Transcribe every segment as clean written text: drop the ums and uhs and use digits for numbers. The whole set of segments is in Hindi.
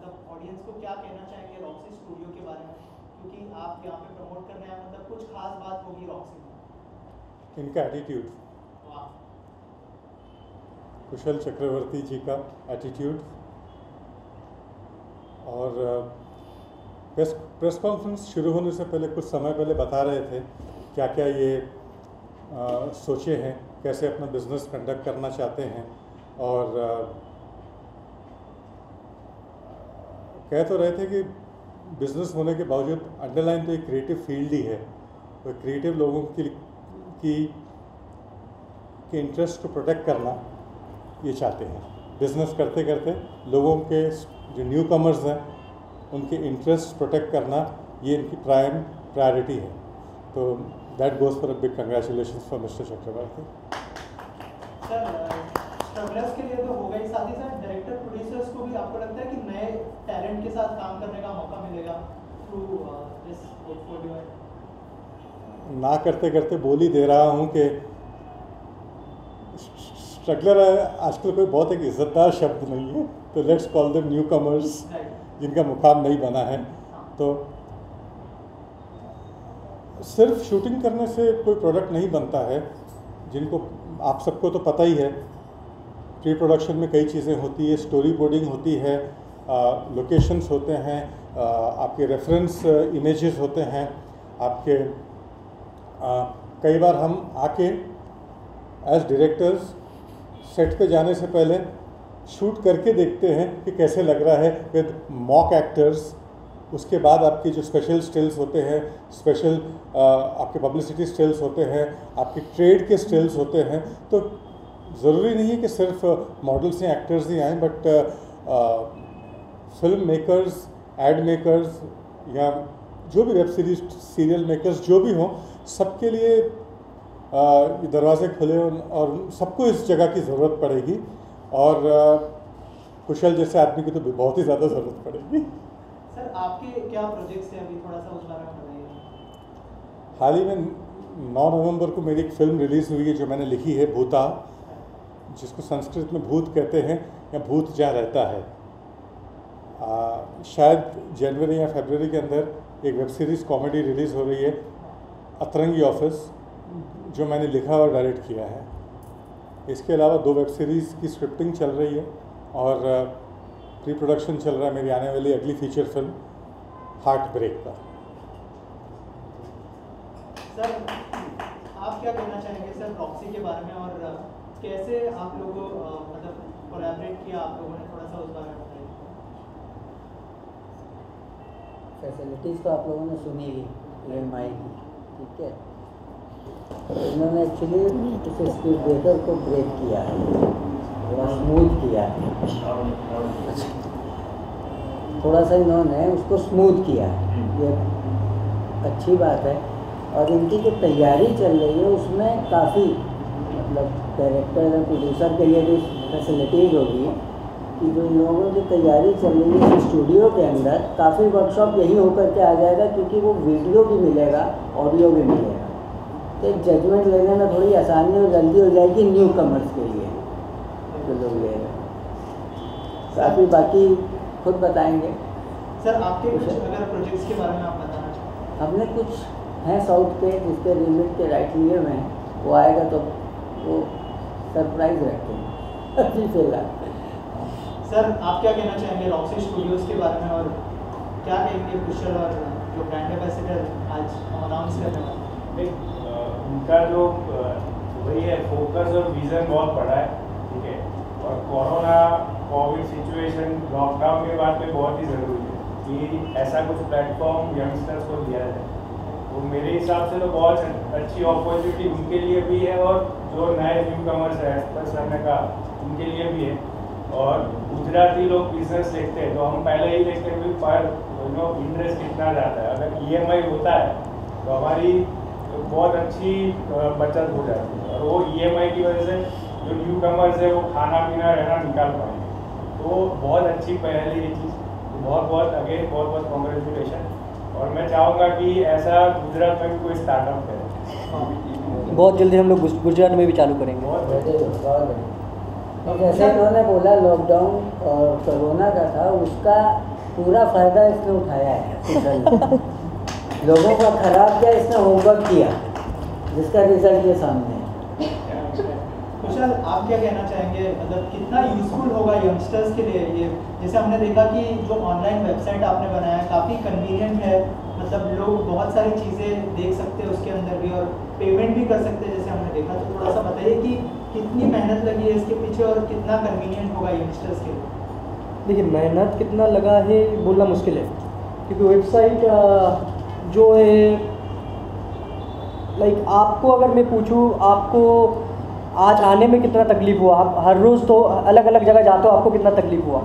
मतलब ऑडियंस को क्या कहना चाहेंगे रॉक्सी स्टूडियो के बारे में, क्योंकि आप यहाँ पे प्रमोट कर रहे हैं, मतलब कुछ खास बात होगी रॉक्सी में? इनका एटीट्यूड, कुशल चक्रवर्ती जी का एटीट्यूड, और प्रेस कॉन्फ्रेंस शुरू होने से पहले कुछ समय पहले बता रहे थे क्या क्या ये सोचे हैं, कैसे अपना बिजनेस कंडक्ट करना चाहते हैं, और कह तो रहे थे कि बिजनेस होने के बावजूद अंडरलाइन तो एक क्रिएटिव फील्ड ही है, तो क्रिएटिव लोगों की इंटरेस्ट को प्रोटेक्ट करना ये चाहते हैं। बिजनेस करते करते लोगों के जो न्यू कमर्स हैं उनके इंटरेस्ट प्रोटेक्ट करना ये इनकी प्रायोरिटी है। तो that goes for a big congratulations for mister Chakraborty. Sir strugglers के लिए तो होगा ही, साथ ही साथ डायरेक्टर प्रोड्यूसर्स को भी आपको लगता है कि नए टैलेंट के साथ काम करने का मौका मिलेगा थ्रू दिस पोर्टफोलियो? ना करते करते बोल ही दे रहा हूँ कि स्ट्रगलर आजकल कोई बहुत एक इज्जतदार शब्द नहीं है, तो let's call them new commerce जिनका मुकाम नहीं बना है। तो सिर्फ शूटिंग करने से कोई प्रोडक्ट नहीं बनता है, जिनको आप सबको तो पता ही है। प्री प्रोडक्शन में कई चीज़ें होती है, स्टोरी बोर्डिंग होती है, लोकेशंस होते हैं, आपके रेफरेंस इमेजेस होते हैं, आपके कई बार हम आके एज डायरेक्टर्स सेट पे जाने से पहले शूट करके देखते हैं कि कैसे लग रहा है विद मॉक एक्टर्स। उसके बाद आपके जो स्पेशल स्टिल्स होते हैं, स्पेशल आपके पब्लिसिटी स्टिल्स होते हैं, आपके ट्रेड के स्टिल्स होते हैं। तो ज़रूरी नहीं है कि सिर्फ मॉडल्स या एक्टर्स ही आएँ, but film makers, ad makers या जो भी वेब सीरीज सीरियल मेकर्स जो भी हों, सबके लिए दरवाजे खुले और सबको इस जगह की ज़रूरत पड़ेगी, और कुशल जैसे आदमी की तो बहुत ही ज़्यादा ज़रूरत पड़ेगी। सर आपके क्या प्रोजेक्ट्स हैं अभी, थोड़ा सा उस बारे में बताइए। हाल ही में 9 नवंबर को मेरी एक फ़िल्म रिलीज़ हुई है जो मैंने लिखी है, भूता, जिसको संस्कृत में भूत कहते हैं या भूत जहाँ रहता है। शायद जनवरी या फरवरी के अंदर एक वेब सीरीज़ कॉमेडी रिलीज़ हो रही है, अतरंगी ऑफिस, जो मैंने लिखा और डायरेक्ट किया है। इसके अलावा 2 वेब सीरीज़ की स्क्रिप्टिंग चल रही है और प्री प्रोडक्शन चल रहा है मेरी आने वाली अगली फीचर फिल्म हार्ट ब्रेक का। सर आप क्या कहना चाहेंगे सर रॉक्सी के बारे में, और कैसे आप लोगों मतलब कोलैबोरेट किया आप लोगों ने, थोड़ा सा उस बारे में बताइए। फैसिलिटीज़ तो आप लोगों ने सुनी ही EMI की, ठीक है। इन्होंने एक्चुअली इस स्पीड ब्रेकर को ब्रेक किया है, थोड़ा स्मूथ किया है, थोड़ा सा इन्होंने उसको स्मूथ किया है, ये अच्छी बात है। और इनकी जो तैयारी चल रही है उसमें काफ़ी मतलब डायरेक्टर और प्रोड्यूसर के लिए भी फैसिलिटीज़ होगी कि जो इन लोगों की तैयारी चल रही है स्टूडियो के अंदर, काफ़ी वर्कशॉप यही होकर के आ जाएगा, क्योंकि वो वीडियो भी मिलेगा, ऑडियो भी मिलेगा, तो एक जजमेंट लेने में थोड़ी आसानी और जल्दी हो जाएगी न्यू कमर्स के लिए जो लोग ले रहे हैं। काफ़ी बाकी खुद बताएंगे। सर आपके कुछ अगर प्रोजेक्ट्स के बारे में आप बताना चाहें? हमने कुछ हैं साउथ पे जिसके रीमेक के राइट लिए हुए हैं, वो आएगा तो वो सरप्राइज रखेंगे अभी फिलहाल। सर आप क्या कहना चाहेंगे रॉक्सी स्टूडियोज़ के बारे में, और क्या कहेंगे कुशल और जो ब्रांड एम्बेसडर आज अनाउंस करने वाले? उनका जो वही है फोकस और विज़न बहुत बड़ा है, ठीक है। और कोरोना कोविड सिचुएशन लॉकडाउन के बाद में बहुत ही ज़रूरी है कि ऐसा कुछ प्लेटफॉर्म यंगस्टर्स को दिया जाए। तो मेरे हिसाब से तो बहुत अच्छी अपॉर्चुनिटी उनके लिए भी है, और जो नए न्यू कमर्स है एक्सपर्ट्स करने का उनके लिए भी है। और गुजराती लोग बिजनेस देखते हैं तो हम पहले ही देखते हैं कि पर इंटरेस्ट कितना जाता है। अगर EMI होता है तो हमारी बहुत अच्छी बचत हो जाती है, और वो EMI की वजह से जो न्यू कमर्स है वो खाना पीना रहना निकाल पाएंगे। तो बहुत अच्छी पहल है ये चीज़। बहुत बहुत अगेन बहुत बहुत कॉन्ग्रेचुलेशन, और मैं चाहूँगा कि ऐसा गुजरात में भी कोई स्टार्टअप करे। बहुत जल्दी हम लोग गुजरात में भी चालू करेंगे। बहुत जैसे इन्होंने बोला लॉकडाउन और कोरोना का था, उसका पूरा फ़ायदा इसने उठाया है सोशल में। लोगों का ख़राब किया, इसने होमवर्क किया, जिसका रिजल्ट ये सामने है। कुशल, आप क्या कहना चाहेंगे, मतलब कितना यूजफुल होगा यंगस्टर्स के लिए ये? जैसे हमने देखा कि जो ऑनलाइन वेबसाइट आपने बनाया है काफ़ी कन्वीनियंट है, मतलब लोग बहुत सारी चीज़ें देख सकते हैं उसके अंदर भी और पेमेंट भी कर सकते हैं जैसे हमने देखा। तो थोड़ा सा बताइए कि कितनी मेहनत लगी है इसके पीछे और कितना कन्वीनियंट होगा यंगस्टर्स के लिए? देखिए, मेहनत कितना लगा है बोलना मुश्किल है, क्योंकि वेबसाइट जो है, लाइक आपको अगर मैं पूछूं आपको आज आने में कितना तकलीफ़ हुआ, आप हर रोज़ तो अलग अलग जगह जाते हो, आपको कितना तकलीफ़ हुआ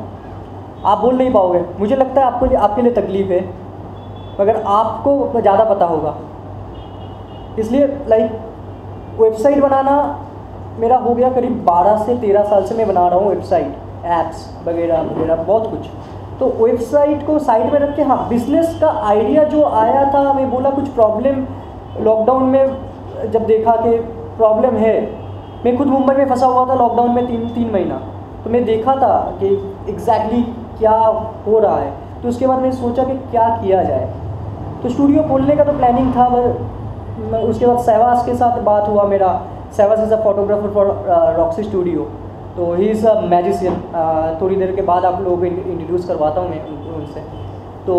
आप बोल नहीं पाओगे। मुझे लगता है आपके लिए तकलीफ़ है, मगर आपको ज़्यादा पता होगा। इसलिए लाइक वेबसाइट बनाना मेरा हो गया करीब 12 से 13 साल से मैं बना रहा हूँ वेबसाइट, ऐप्स वगैरह वगैरह बहुत कुछ। तो वेबसाइट को साइड में रख के, हाँ, बिज़नेस का आइडिया जो आया था, मैं बोला कुछ प्रॉब्लम लॉकडाउन में जब देखा कि प्रॉब्लम है, मैं खुद मुंबई में फंसा हुआ था लॉकडाउन में 3 महीना, तो मैं देखा था कि एग्जैक्टली क्या हो रहा है। तो उसके बाद मैंने सोचा कि क्या किया जाए, तो स्टूडियो खोलने का तो प्लानिंग था। उसके बाद सहवास के साथ बात हुआ मेरा। सहवास is a photographer for Roxy studio, तो ही इज़ अ मैजिशियन। थोड़ी देर के बाद आप लोगों को इंट्रोड्यूस करवाता हूँ मैं उनसे। तो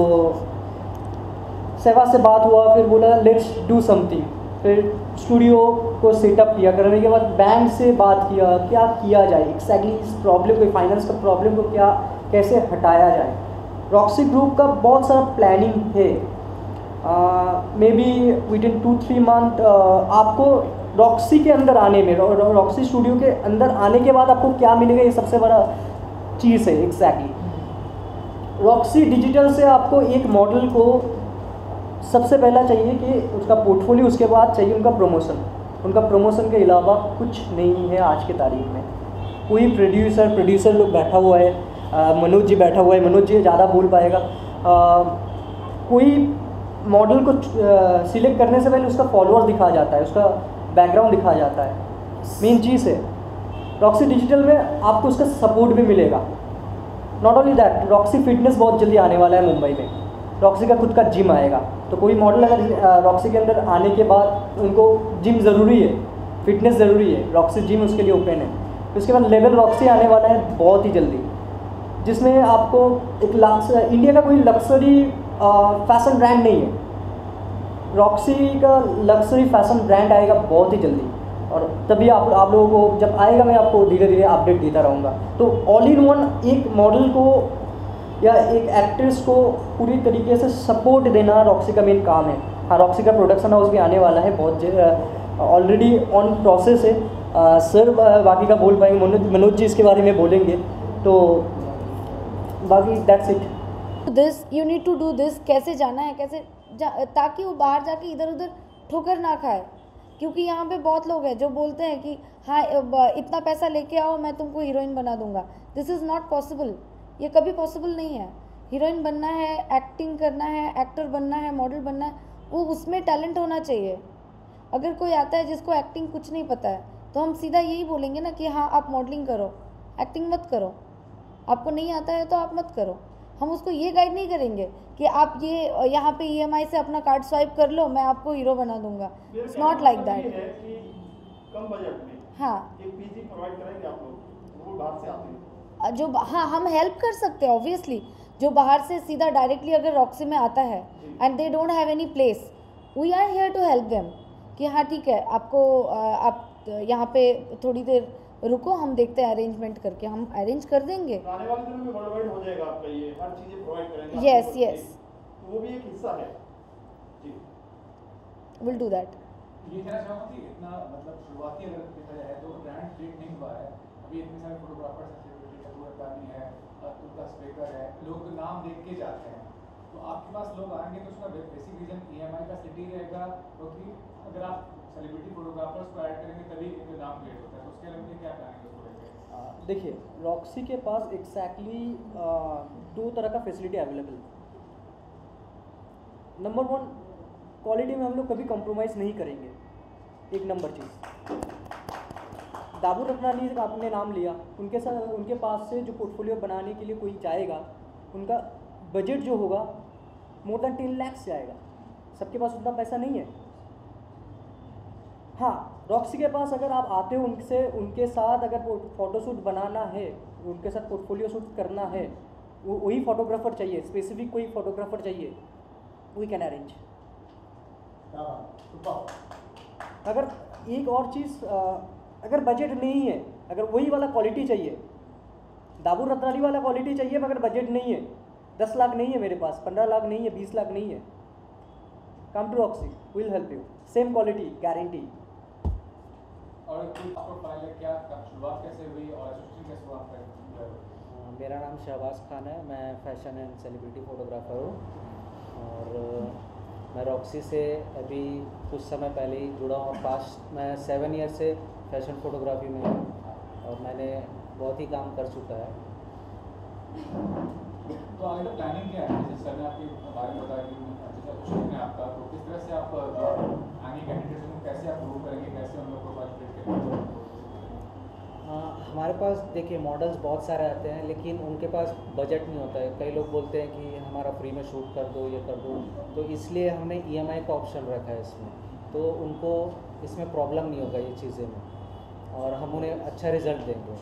सहवास से बात हुआ, फिर बोला लेट्स डू समथिंग। फिर स्टूडियो को सेटअप किया, करने के बाद बैंक से बात किया क्या किया जाए एग्जैक्टली इस प्रॉब्लम को, फाइनेंस का प्रॉब्लम को कैसे हटाया जाए। रॉक्सी ग्रुप का बहुत सारा प्लानिंग है, मे बी विदिन 2-3 मंथ आपको रॉक्सी के अंदर आने में, रॉक्सी स्टूडियो के अंदर आने के बाद आपको क्या मिलेगा, ये सबसे बड़ा चीज़ है एग्जैक्टली। रॉक्सी डिजिटल से आपको एक मॉडल को सबसे पहला चाहिए कि उसका पोर्टफोलियो, उसके बाद चाहिए उनका प्रमोशन। उनका प्रमोशन के अलावा कुछ नहीं है आज की तारीख में। कोई प्रोड्यूसर लोग बैठा हुआ है, मनोज जी बैठा हुआ है, मनोज जी ज़्यादा बोल पाएगा। कोई मॉडल को सिलेक्ट करने से पहले उसका फॉलोअर्स दिखाया जाता है, उसका बैकग्राउंड दिखाया जाता है, मेन चीज़ है। रॉक्सी डिजिटल में आपको उसका सपोर्ट भी मिलेगा। Not only that, Roxy fitness बहुत जल्दी आने वाला है मुंबई में, रॉक्सी का खुद का जिम आएगा। तो कोई मॉडल अगर रॉक्सी के अंदर आने के बाद उनको जिम ज़रूरी है, फिटनेस ज़रूरी है, रॉक्सी जिम उसके लिए ओपन है। उसके बाद लेवल रॉक्सी आने वाला है बहुत ही जल्दी, जिसमें आपको एक इंडिया का कोई लक्सरी फैशन ब्रांड नहीं है, रॉक्सी का लक्सरी फैशन ब्रांड आएगा बहुत ही जल्दी। और तभी आप लोगों को जब आएगा मैं आपको धीरे धीरे अपडेट देता रहूँगा। तो ऑल इन वन एक मॉडल को या एक एक्ट्रेस को पूरी तरीके से सपोर्ट देना रॉक्सी का मेन काम है। हाँ, रॉक्सी का प्रोडक्शन हाउस भी आने वाला है, बहुत ऑलरेडी ऑन प्रोसेस है। सर बाकी का बोल पाएंगे, मनोज जी इसके बारे में बोलेंगे। तो बाकी that's it. This you need to do this, कैसे जाना है, कैसे ताकि वो बाहर जाके इधर उधर ठोकर ना खाए। क्योंकि यहाँ पे बहुत लोग हैं जो बोलते हैं कि हाँ इतना पैसा लेके आओ मैं तुमको हीरोइन बना दूंगा। दिस इज़ नॉट पॉसिबल, ये कभी पॉसिबल नहीं है। हीरोइन बनना है, एक्टिंग करना है, एक्टर बनना है, मॉडल बनना है, वो उसमें टैलेंट होना चाहिए। अगर कोई आता है जिसको एक्टिंग कुछ नहीं पता है तो हम सीधा यही बोलेंगे ना कि हाँ आप मॉडलिंग करो, एक्टिंग मत करो। आपको नहीं आता है तो आप मत करो। हम उसको ये गाइड नहीं करेंगे कि आप ये यहाँ पे EMI से अपना कार्ड स्वाइप कर लो मैं आपको हीरो बना दूंगा। It's not like that. Come budget में हाँ, एक पीजी प्रोवाइड करेंगे आप लोग, वो बाहर से आते हैं जो हाँ हम हेल्प कर सकते हैं ऑब्वियसली। जो बाहर से सीधा डायरेक्टली अगर रॉक्सी में आता है and they don't have any place, we are here to help them कि हाँ ठीक है आपको आप यहाँ पे थोड़ी देर रुको, हम देखते हैं अरेंजमेंट करके, हम अरेंज कर देंगे। आने वाले दिनों में वर्ल्ड वाइड हो जाएगा आपका, ये हर चीजें प्रोवाइड करेंगे। यस यस, तो वो भी एक हिस्सा है जी, विल डू दैट। ये कहना चाहूँगा कि इतना मतलब शुरुआती अगर देखा जाए तो ब्रांड क्रिएट नहीं हुआ है अभी। इतने सारे फोटोग्राफर्स हैं, सेलिब्रिटी टूरदानी है, तुर्का स्पीकर है, लोग नाम देख के जाते हैं। तो आपके पास लोग आएंगे तो उसका बेसिक रीजन EMI का सिटी रहेगा, क्योंकि अगर आप सेलिब्रिटी फोटोग्राफर्स को ऐड करेंगे तभी इनका नाम क्रिएट होता है। तो उसके लिए क्या प्लानिंग है उसको लेकर? देखिए, रॉक्सी के पास एग्जैक्टली 2 तरह का फैसिलिटी अवेलेबल है। नंबर 1, क्वालिटी में हम लोग कभी कॉम्प्रोमाइज़ नहीं करेंगे, एक नंबर चीज़। दाबू रत्नानी का आपने नाम लिया, उनके साथ उनके पास से जो पोर्टफोलियो बनाने के लिए कोई जाएगा, उनका बजट जो होगा मोर देन 10 लाख से आएगा। सबके पास उतना पैसा नहीं है। हाँ, रॉक्सी के पास अगर आप आते हो उनके साथ अगर फ़ोटोशूट बनाना है, उनके साथ पोर्टफोलियो शूट करना है, वही फोटोग्राफर चाहिए, स्पेसिफिक कोई फोटोग्राफर चाहिए, वी कैन अरेंज। अगर एक और चीज़, अगर बजट नहीं है, अगर वही वाला क्वालिटी चाहिए, दाबू रत्नानी वाला क्वालिटी चाहिए मगर बजट नहीं है, 10 लाख नहीं है मेरे पास, 15 लाख नहीं है, 20 लाख नहीं है, come to Roxy, will help you, same quality guarantee. और कोई पासपोर्ट फाइल है क्या, शुरुआत कैसे हुई और एसोसिएशन कैसे हुआ आपका? मेरा नाम शहबाज खान है, मैं फैशन एंड सेलिब्रिटी फ़ोटोग्राफ़र हूँ और मैं रॉक्सी से अभी कुछ समय पहले ही जुड़ा हूँ और पास्ट मैं 7 ईयर से फैशन फोटोग्राफी में हूँ और मैंने बहुत ही काम कर चुका है। तो आगे का प्लानिंग क्या है? जैसे सर ने आपके बारे में बताया कि एसोसिएशन है आपका, तो किस तरह से आप आगे कैंडिडेट्स को कैसे आप ग्रो करेंगे, कैसे उन लोगों को पार्टिसिपेट करेंगे? हमारे पास देखिए मॉडल्स बहुत सारे आते हैं लेकिन उनके पास बजट नहीं होता है। कई लोग बोलते हैं कि हमारा फ्री में शूट कर दो, ये कर दो, तो इसलिए हमने EMI का ऑप्शन रखा है इसमें, तो उनको इसमें प्रॉब्लम नहीं होगा ये चीज़ें में और हम उन्हें अच्छा रिजल्ट देंगे।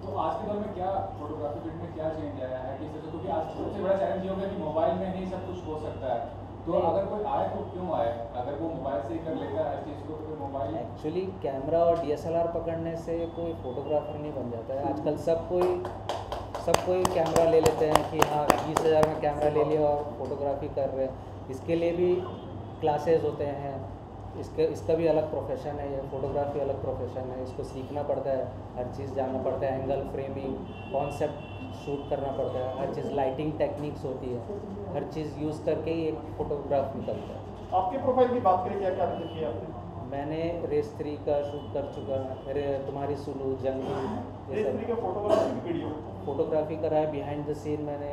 तो आज के दौर में क्या फोटोग्राफी फील्ड में क्या चेंज आया है कि क्योंकि आज सबसे बड़ा चैलेंज ये हो गया कि मोबाइल में ही सब कुछ हो सकता है, तो अगर कोई आए तो क्यों आए? अगर वो मोबाइल से ही कर लेगा हर चीज़ को, तो मोबाइल एक्चुअली कैमरा और DSLR पकड़ने से कोई फोटोग्राफर नहीं बन जाता है। आजकल सब कोई कैमरा ले लेते हैं कि हाँ 20,000 में कैमरा ले लिया और फोटोग्राफी कर रहे हैं। इसके लिए भी क्लासेस होते हैं, इसका भी अलग प्रोफेशन है, ये फोटोग्राफी अलग प्रोफेशन है, इसको सीखना पड़ता है, हर चीज़ जानना पड़ता है, एंगल फ्रेमिंग, कॉन्सेप्ट शूट करना पड़ता है, हर चीज़ लाइटिंग टेक्निक्स होती है, हर चीज़ यूज़ करके ही एक फ़ोटोग्राफ निकलता है। आपके प्रोफाइल की बात करें, क्या क्या किया आपने? मैंने रेस 3 का शूट कर चुका, मेरे तुम्हारी सुलू, जंगली, ये सब का फोटोग्राफी वीडियो फोटोग्राफी करा है। बिहाइंड द सीन मैंने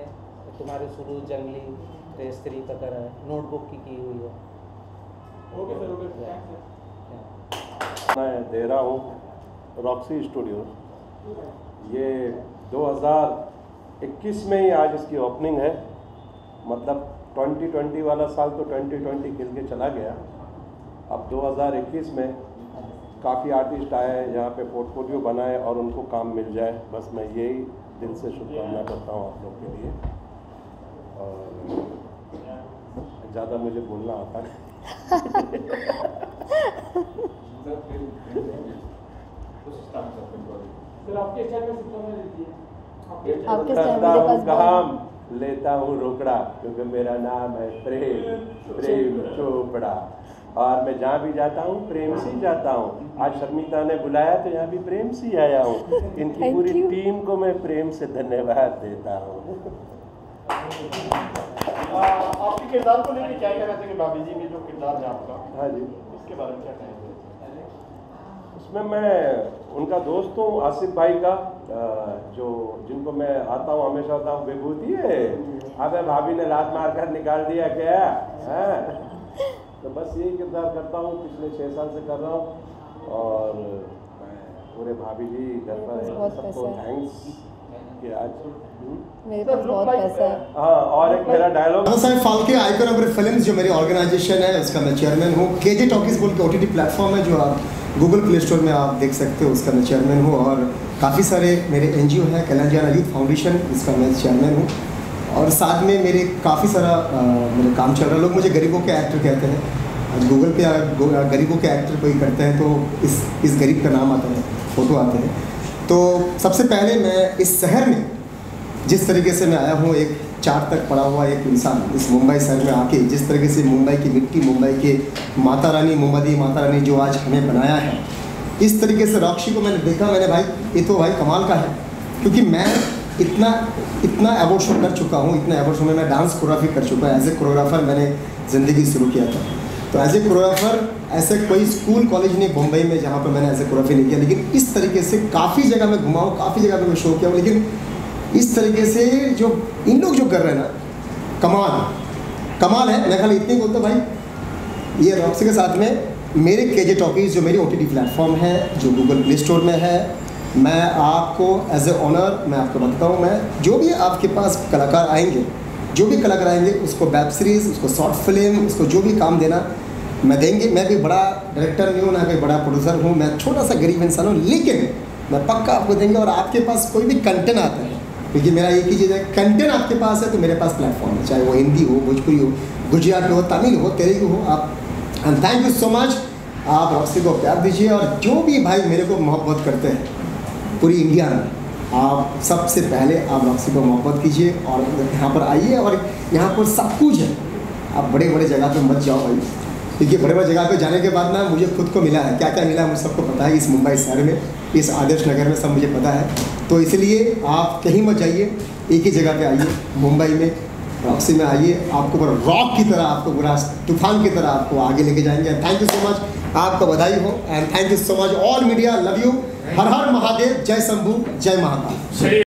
तुम्हारी सुलू, जंगली, रेस 3 का करा है, नोटबुक की हुई है। ओके सर, ओके, मैं दे रहा हूँ रॉक्सी स्टूडियो। ये 2021 में ही आज इसकी ओपनिंग है, मतलब 2020 वाला साल तो 2020 खेल के चला गया। अब 2021 में काफ़ी आर्टिस्ट आए यहाँ पे, पोर्टफोलियो बनाए और उनको काम मिल जाए, बस मैं यही दिल से शुभकामना करता हूँ आप लोग के लिए। और ज़्यादा मुझे बोलना आता है सर आपके स्टाइल में सिस्टम में देती है, आपके स्टाइल में काम लेता हूँ रोकड़ा, क्योंकि मेरा नाम है प्रेम चोपड़ा और मैं जहाँ भी जाता हूँ प्रेम से जाता हूँ। आज शर्मिता ने बुलाया तो यहाँ भी प्रेम से आया हूँ। इनकी पूरी टीम को मैं प्रेम से धन्यवाद देता हूँ। आपके किरदार को लेकर क्या कहना चाहिए? भाभी जी में जो किरदार है आपका, हाँ जी, इसके बारे में क्या कहेंगे? उसमें मैं उनका दोस्त हूँ आसिफ भाई का, जो जिनको मैं आता हूँ हमेशा होता हूँ विभूति है, अबे भाभी ने लात मार कर निकाल दिया क्या है? तो बस यही किरदार करता हूँ, पिछले 6 साल से कर रहा हूँ और मैं पूरे भाभी जी घर पर सबको थैंक्स कि आज मेरे पास बहुत पैसा है। हाँ, और एक मेरा dialogue Saheb Phalke icon of films जो मेरी ऑर्गेनाइजेशन है उसका मैं चेयरमैन हूँ। KJ टॉकीज बोल के OTT प्लेटफॉर्म है जो आप गूगल प्ले स्टोर में आप देख सकते हो, उसका मैं चेयरमैन हूँ। और काफ़ी सारे मेरे NGO हैं, कल्याण यूथ फाउंडेशन, इसका मैं चेयरमैन हूँ। और साथ में मेरे काफ़ी सारा मेरा काम चल रहा है। लोग मुझे गरीबों के एक्टर कहते हैं। आज गूगल पे गरीबों के एक्टर कोई करते हैं तो इस गरीब का नाम आता है, फ़ोटो आते हैं। तो सबसे पहले मैं इस शहर में जिस तरीके से मैं आया हूँ, एक 4 तक पढ़ा हुआ एक इंसान इस मुंबई शहर में आके जिस तरीके से मुंबई की मिट्टी, मुंबई के माता रानी, मुंबई माता रानी जो आज हमें बनाया है, इस तरीके से रॉक्सी को मैंने देखा, मैंने भाई ये तो भाई कमाल का है। क्योंकि मैं इतना अवार्ड शो कर चुका हूँ, इतना अवार्ड शो में मैं डांस कोरियोग्राफी कर चुका हूँ। एज ए कोरियोग्राफर मैंने ज़िंदगी शुरू किया था। तो एज ए कोरियोग्राफर ऐसे कोई स्कूल कॉलेज नहीं मुंबई में जहाँ पर मैंने ऐसे कोरियोग्राफी नहीं किया, लेकिन इस तरीके से काफ़ी जगह मैं घुमा हूँ, काफ़ी जगह पर मैं शो किया हूँ। लेकिन इस तरीके से जो इन लोग जो कर रहे हैं ना, कमाल है। मैं खाली इतनी बोलता भाई, ये रॉक्सी के साथ में मेरे केजे टॉकीज़ जो मेरी OTT प्लेटफॉर्म है, जो गूगल प्ले स्टोर में है, मैं आपको एज ए ऑनर मैं आपको बताता हूँ, मैं जो भी आपके पास कलाकार आएंगे, जो भी कलाकार आएंगे उसको वेब सीरीज़, उसको शॉर्ट फिल्म, उसको जो भी काम देना मैं देंगे। मैं भी बड़ा डायरेक्टर नहीं हूँ, ना कोई बड़ा प्रोड्यूसर हूँ, मैं छोटा सा गरीब इंसान हूँ, लेकिन मैं पक्का आपको देंगे। और आपके पास कोई भी कंटेंट आता है, क्योंकि मेरा एक ही चीज़ है, कंटेंट आपके पास है तो मेरे पास प्लेटफॉर्म है, चाहे वो हिंदी हो, भोजपुरी हो, गुजराती हो, तमिल हो, तेलुगु हो। आप and thank you so much, आप रॉक्सी को प्यार दीजिए। और जो भी भाई मेरे को मोहब्बत करते हैं पूरी इंडिया में, आप सबसे पहले आप रॉक्सी को मोहब्बत कीजिए और यहाँ पर आइए। और यहाँ पर सब कुछ है, आप बड़े बड़े जगह पे मत जाओ भाई, क्योंकि बड़े बड़े जगह पे जाने के बाद ना मुझे खुद को मिला है, क्या क्या मिला है मुझे सबको पता है। इस मुंबई शहर में, इस आदर्श नगर में सब मुझे पता है। तो इसलिए आप कहीं मत जाइए, एक ही जगह पे आइए, मुंबई में रॉक्सी में आइए। आपको पूरा रॉक की तरह, आपको पूरा तूफान की तरह आपको आगे लेके जाएंगे। थैंक यू सो मच, आपका बधाई हो and thank you so much all media, love you. हर हर महादेव, जय शंभू, जय महाकाल।